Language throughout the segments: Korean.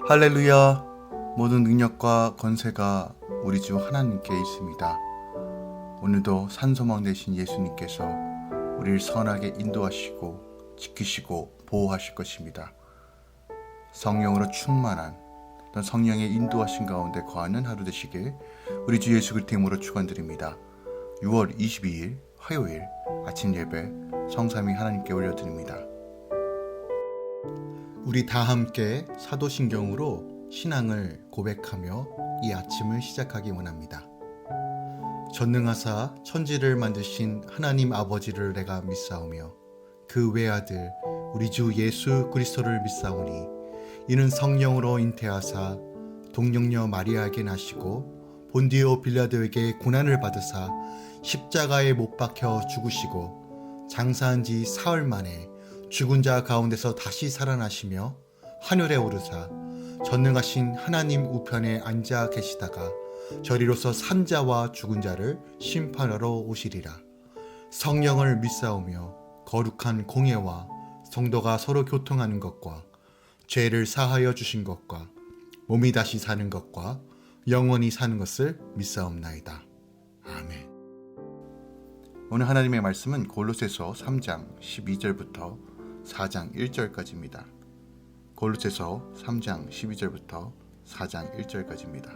할렐루야. 모든 능력과 권세가 우리 주 하나님께 있습니다. 오늘도 산소망 되신 예수님께서 우리를 선하게 인도하시고 지키시고 보호하실 것입니다. 성령으로 충만한 성령의 인도하신 가운데 거하는 하루 되시길 우리 주 예수 그리스도 이름으로 축원드립니다. 6월 22일 화요일 아침 예배 성삼위 하나님께 올려드립니다. 우리 다 함께 사도신경으로 신앙을 고백하며 이 아침을 시작하기 원합니다. 전능하사 천지를 만드신 하나님 아버지를 내가 믿사오며 그 외아들 우리 주 예수 그리스도를 믿사오니 이는 성령으로 잉태하사 동정녀 마리아에게 나시고 본디오 빌라도에게 고난을 받으사 십자가에 못 박혀 죽으시고 장사한 지 사흘 만에 죽은 자 가운데서 다시 살아나시며 하늘에 오르사 전능하신 하나님 우편에 앉아 계시다가 저리로서 산 자와 죽은 자를 심판하러 오시리라. 성령을 믿사오며 거룩한 공예와 성도가 서로 교통하는 것과 죄를 사하여 주신 것과 몸이 다시 사는 것과 영원히 사는 것을 믿사옵나이다. 아멘. 오늘 하나님의 말씀은 골로새서 3장 12절부터 4장 1절까지입니다. 골로새서 3장 12절부터 4장 1절까지입니다.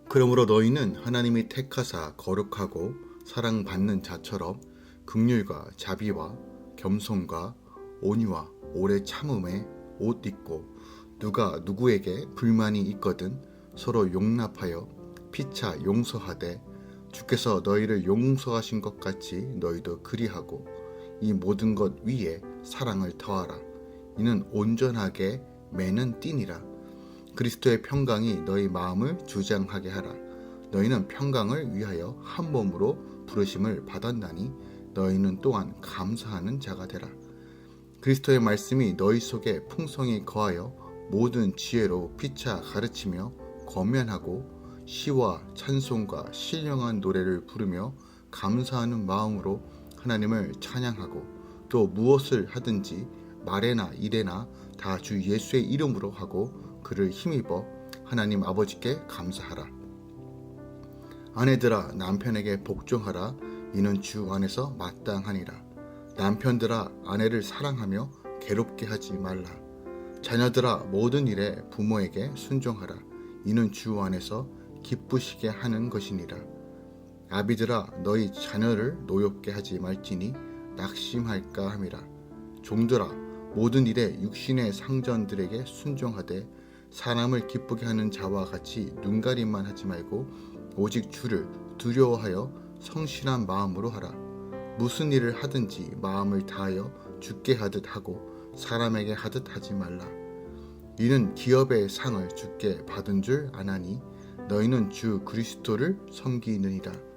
그러므로 너희는 하나님이 택하사 거룩하고 사랑받는 자처럼 긍휼과 자비와 겸손과 온유와 오래 참음에 옷 입고 누가 누구에게 불만이 있거든 서로 용납하여 피차 용서하되 주께서 너희를 용서하신 것 같이 너희도 그리하고 이 모든 것 위에 사랑을 더하라. 이는 온전하게 매는 띠니라. 그리스도의 평강이 너희 마음을 주장하게 하라. 너희는 평강을 위하여 한 몸으로 부르심을 받았나니 너희는 또한 감사하는 자가 되라. 그리스도의 말씀이 너희 속에 풍성히 거하여 모든 지혜로 피차 가르치며 권면하고 시와 찬송과 신령한 노래를 부르며 감사하는 마음으로 하나님을 찬양하고 또 무엇을 하든지 말에나 일에나 다 주 예수의 이름으로 하고 그를 힘입어 하나님 아버지께 감사하라. 아내들아 남편에게 복종하라. 이는 주 안에서 마땅하니라. 남편들아 아내를 사랑하며 괴롭게 하지 말라. 자녀들아 모든 일에 부모에게 순종하라. 이는 주 안에서 기쁘시게 하는 것이니라. 아비들아 너희 자녀를 노엽게 하지 말지니 낙심할까 함이라. 종들아 모든 일에 육신의 상전들에게 순종하되 사람을 기쁘게 하는 자와 같이 눈가림만 하지 말고 오직 주를 두려워하여 성실한 마음으로 하라. 무슨 일을 하든지 마음을 다하여 주께 하듯 하고 사람에게 하듯 하지 말라. 이는 기업의 상을 주께 받은 줄 아나니 너희는 주 그리스도를 섬기느니라.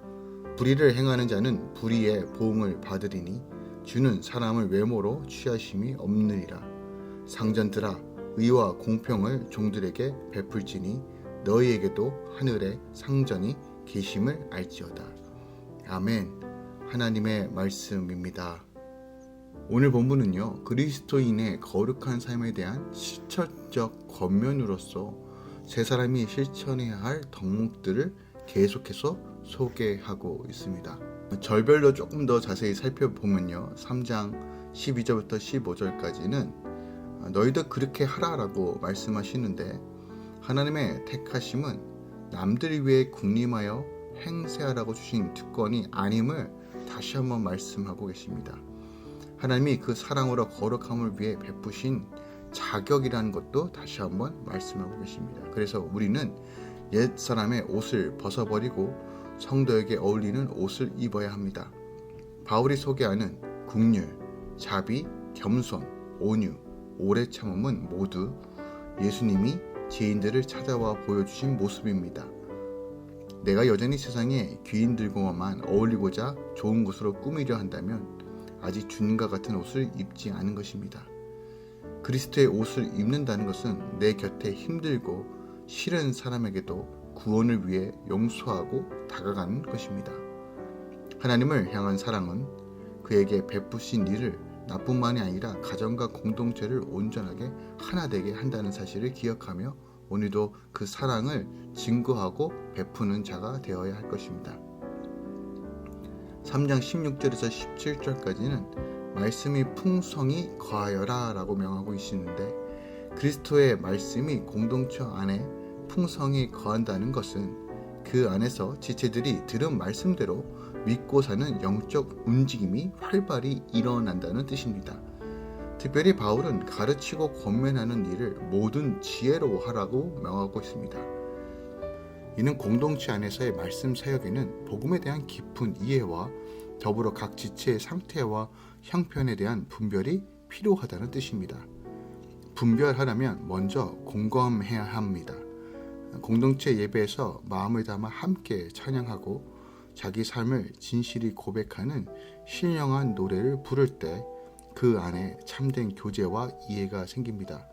불의를 행하는 자는 불의의 보응을 받으리니 주는 사람을 외모로 취하심이 없느니라. 상전들아 의와 공평을 종들에게 베풀지니 너희에게도 하늘에 상전이 계심을 알지어다. 아멘. 하나님의 말씀입니다. 오늘 본문은요 그리스도인의 거룩한 삶에 대한 실천적 권면으로서 세 사람이 실천해야 할 덕목들을 계속해서 소개하고 있습니다. 절별로 조금 더 자세히 살펴보면요 3장 12절부터 15절까지는 너희도 그렇게 하라라고 말씀하시는데 하나님의 택하심은 남들 위해 군림하여 행세하라고 주신 특권이 아님을 다시 한번 말씀하고 계십니다. 하나님이 그 사랑으로 거룩함을 위해 베푸신 자격이라는 것도 다시 한번 말씀하고 계십니다. 그래서 우리는 옛사람의 옷을 벗어버리고 성도에게 어울리는 옷을 입어야 합니다. 바울이 소개하는 긍휼, 자비, 겸손, 온유, 오래 참음은 모두 예수님이 죄인들을 찾아와 보여주신 모습입니다. 내가 여전히 세상에 귀인들과만 어울리고자 좋은 것으로 꾸미려 한다면 아직 주님과 같은 옷을 입지 않은 것입니다. 그리스도의 옷을 입는다는 것은 내 곁에 힘들고 싫은 사람에게도 구원을 위해 용서하고 다가가는 것입니다. 하나님을 향한 사랑은 그에게 베푸신 일을 나뿐만이 아니라 가정과 공동체를 온전하게 하나 되게 한다는 사실을 기억하며 오늘도 그 사랑을 증거하고 베푸는 자가 되어야 할 것입니다. 3장 16절에서 17절까지는 말씀이 풍성히 거하여라 라고 명하고 있는데, 그리스도의 말씀이 공동체 안에 풍성히 거한다는 것은 그 안에서 지체들이 들은 말씀대로 믿고 사는 영적 움직임이 활발히 일어난다는 뜻입니다. 특별히 바울은 가르치고 권면하는 일을 모든 지혜로 하라고 명하고 있습니다. 이는 공동체 안에서의 말씀 사역에는 복음에 대한 깊은 이해와 더불어 각 지체의 상태와 형편에 대한 분별이 필요하다는 뜻입니다. 분별하려면 먼저 공감해야 합니다. 공동체 예배에서 마음을 담아 함께 찬양하고 자기 삶을 진실히 고백하는 신령한 노래를 부를 때 그 안에 참된 교제와 이해가 생깁니다.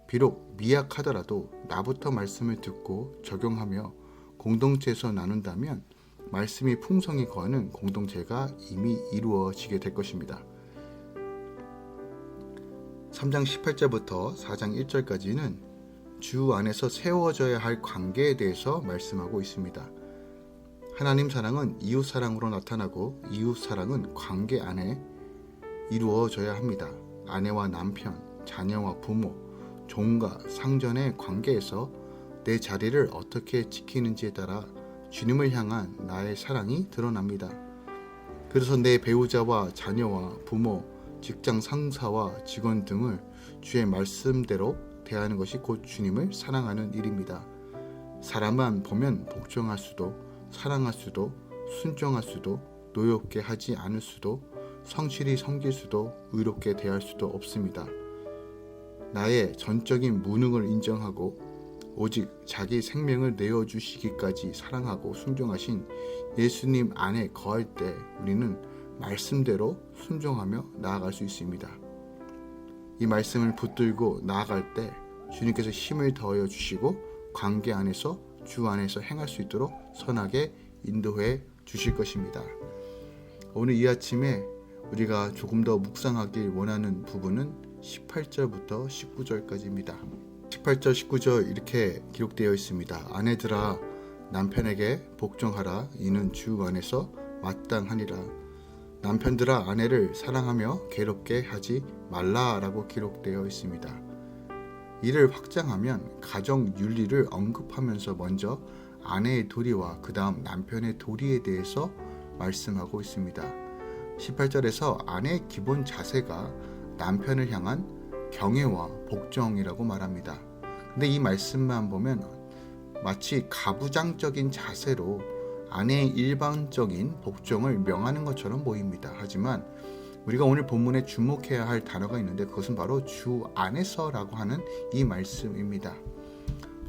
비록 미약하더라도 나부터 말씀을 듣고 적용하며 공동체에서 나눈다면 말씀이 풍성히 거하는 공동체가 이미 이루어지게 될 것입니다. 3장 18절부터 4장 1절까지는 주 안에서 세워져야 할 관계에 대해서 말씀하고 있습니다. 하나님 사랑은 이웃 사랑으로 나타나고 이웃 사랑은 관계 안에 이루어져야 합니다. 아내와 남편, 자녀와 부모, 종과 상전의 관계에서 내 자리를 어떻게 지키는지에 따라 주님을 향한 나의 사랑이 드러납니다. 그래서 내 배우자와 자녀와 부모, 직장 상사와 직원 등을 주의 말씀대로 대하는 것이 곧 주님을 사랑하는 일입니다. 사람만 보면 복종할 수도, 사랑할 수도, 순종할 수도, 노엽게 하지 않을 수도, 성실히 섬길 수도, 의롭게 대할 수도 없습니다. 나의 전적인 무능을 인정하고 오직 자기 생명을 내어주시기까지 사랑하고 순종하신 예수님 안에 거할 때 우리는 말씀대로 순종하며 나아갈 수 있습니다. 이 말씀을 붙들고 나아갈 때 주님께서 힘을 더하여 주시고 관계 안에서 주 안에서 행할 수 있도록 선하게 인도해 주실 것입니다. 오늘 이 아침에 우리가 조금 더 묵상하길 원하는 부분은 18절부터 19절까지입니다. 18절, 19절 이렇게 기록되어 있습니다. 아내들아 남편에게 복종하라. 이는 주 안에서 마땅하니라. 남편들아 아내를 사랑하며 괴롭게 하지 말라라고 기록되어 있습니다. 이를 확장하면 가정 윤리를 언급하면서 먼저 아내의 도리와 그 다음 남편의 도리에 대해서 말씀하고 있습니다. 18절에서 아내의 기본 자세가 남편을 향한 경애와 복종이라고 말합니다. 근데 이 말씀만 보면 마치 가부장적인 자세로 아내의 일반적인 복종을 명하는 것처럼 보입니다. 하지만 우리가 오늘 본문에 주목해야 할 단어가 있는데 그것은 바로 주 안에서라고 하는 이 말씀입니다.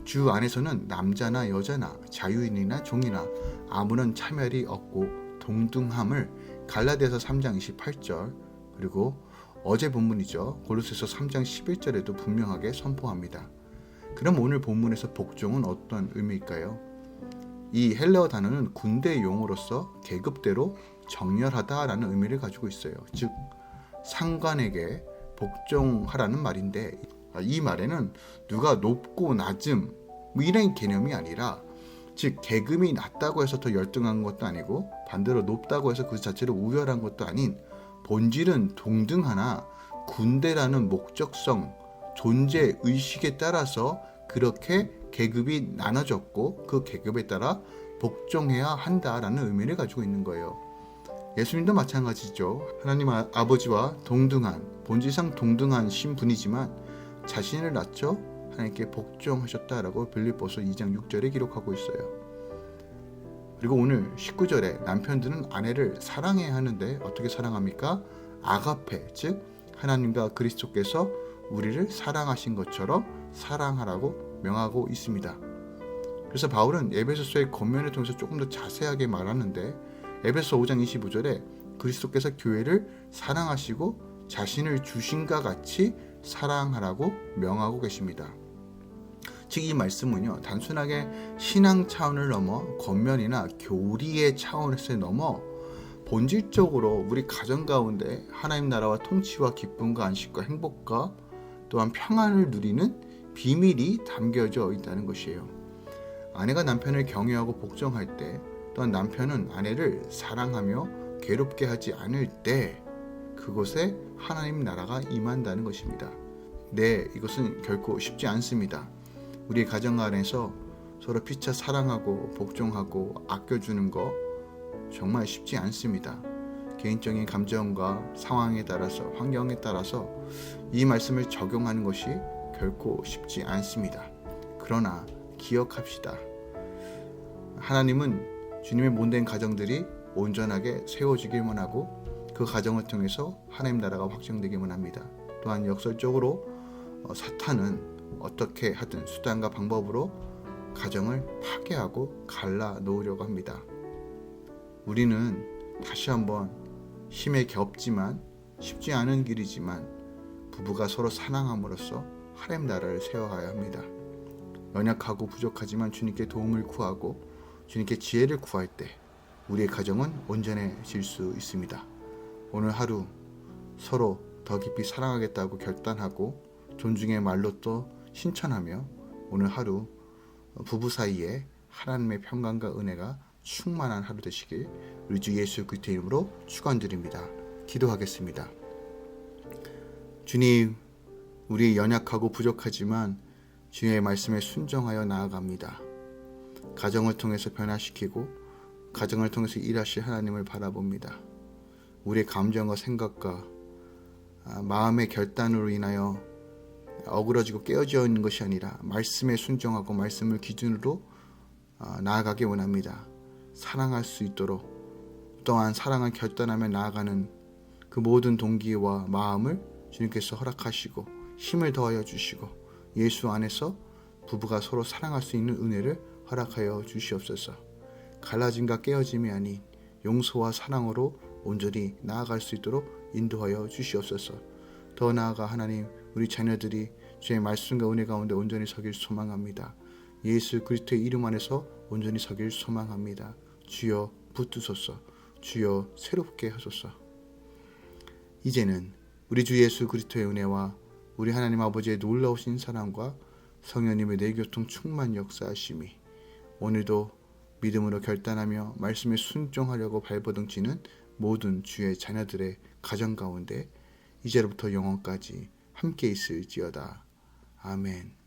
주 안에서는 남자나 여자나 자유인이나 종이나 아무런 차별이 없고 동등함을 갈라디아서 3장 28절 그리고 어제 본문이죠. 골로새서 3장 11절에도 분명하게 선포합니다. 그럼 오늘 본문에서 복종은 어떤 의미일까요? 이 헬라어 단어는 군대 용어로서 계급대로 정렬하다라는 의미를 가지고 있어요. 즉 상관에게 복종하라는 말인데 이 말에는 누가 높고 낮음 이런 개념이 아니라 즉 계급이 낮다고 해서 더 열등한 것도 아니고 반대로 높다고 해서 그 자체로 우월한 것도 아닌 본질은 동등하나 군대라는 목적성, 존재 의식에 따라서 그렇게 계급이 나눠졌고 그 계급에 따라 복종해야 한다라는 의미를 가지고 있는 거예요. 예수님도 마찬가지죠. 하나님 아버지와 동등한, 본질상 동등한 신분이지만 자신을 낮춰 하나님께 복종하셨다라고 빌립보서 2장 6절에 기록하고 있어요. 그리고 오늘 19절에 남편들은 아내를 사랑해야 하는데 어떻게 사랑합니까? 아가페, 즉 하나님과 그리스도께서 우리를 사랑하신 것처럼 사랑하라고 명하고 있습니다. 그래서 바울은 에베소서의 권면을 통해서 조금 더 자세하게 말하는데 에베소 5장 25절에 그리스도께서 교회를 사랑하시고 자신을 주신과 같이 사랑하라고 명하고 계십니다. 즉 이 말씀은요 단순하게 신앙 차원을 넘어 권면이나 교리의 차원에서 넘어 본질적으로 우리 가정 가운데 하나님 나라와 통치와 기쁨과 안식과 행복과 또한 평안을 누리는 비밀이 담겨져 있다는 것이에요. 아내가 남편을 경외하고 복종할 때, 또한 남편은 아내를 사랑하며 괴롭게 하지 않을 때 그곳에 하나님 나라가 임한다는 것입니다. 네, 이것은 결코 쉽지 않습니다. 우리 가정 안에서 서로 피차 사랑하고 복종하고 아껴주는 거 정말 쉽지 않습니다. 개인적인 감정과 상황에 따라서, 환경에 따라서 이 말씀을 적용하는 것이 결코 쉽지 않습니다. 그러나 기억합시다. 하나님은 주님의 몸된 가정들이 온전하게 세워지기만 하고 그 가정을 통해서 하나님 나라가 확정되기만 합니다. 또한 역설적으로 사탄은 어떻게 하든 수단과 방법으로 가정을 파괴하고 갈라놓으려고 합니다. 우리는 다시 한번 힘에 겹지만 쉽지 않은 길이지만 부부가 서로 사랑함으로써 하나님 나라를 세워가야 합니다. 연약하고 부족하지만 주님께 도움을 구하고 주님께 지혜를 구할 때 우리의 가정은 온전해질 수 있습니다. 오늘 하루 서로 더 깊이 사랑하겠다고 결단하고 존중의 말로 또 신천하며 오늘 하루 부부 사이에 하나님의 평강과 은혜가 충만한 하루 되시길 우리 주 예수 그리스도의 이름으로 축원드립니다. 기도하겠습니다. 주님, 우리 연약하고 부족하지만 주의 말씀에 순종하여 나아갑니다. 가정을 통해서 변화시키고 가정을 통해서 일하실 하나님을 바라봅니다. 우리의 감정과 생각과 마음의 결단으로 인하여 어그러지고 깨어져 있는 것이 아니라 말씀에 순종하고 말씀을 기준으로 나아가기 원합니다. 사랑할 수 있도록 또한 사랑을 결단하며 나아가는 그 모든 동기와 마음을 주님께서 허락하시고 힘을 더하여 주시고 예수 안에서 부부가 서로 사랑할 수 있는 은혜를 허락하여 주시옵소서. 갈라짐과 깨어짐이 아닌 용서와 사랑으로 온전히 나아갈 수 있도록 인도하여 주시옵소서. 더 나아가 하나님, 우리 자녀들이 주의 말씀과 은혜 가운데 온전히 서길 소망합니다. 예수 그리스도의 이름 안에서 온전히 서길 소망합니다. 주여 붙드소서. 주여 새롭게 하소서. 이제는 우리 주 예수 그리스도의 은혜와 우리 하나님 아버지의 놀라우신 사랑과 성령님의 내교통 충만 역사하심이 오늘도 믿음으로 결단하며 말씀에 순종하려고 발버둥치는 모든 주의 자녀들의 가정 가운데 이제로부터 영원까지 함께 있을지어다. 아멘.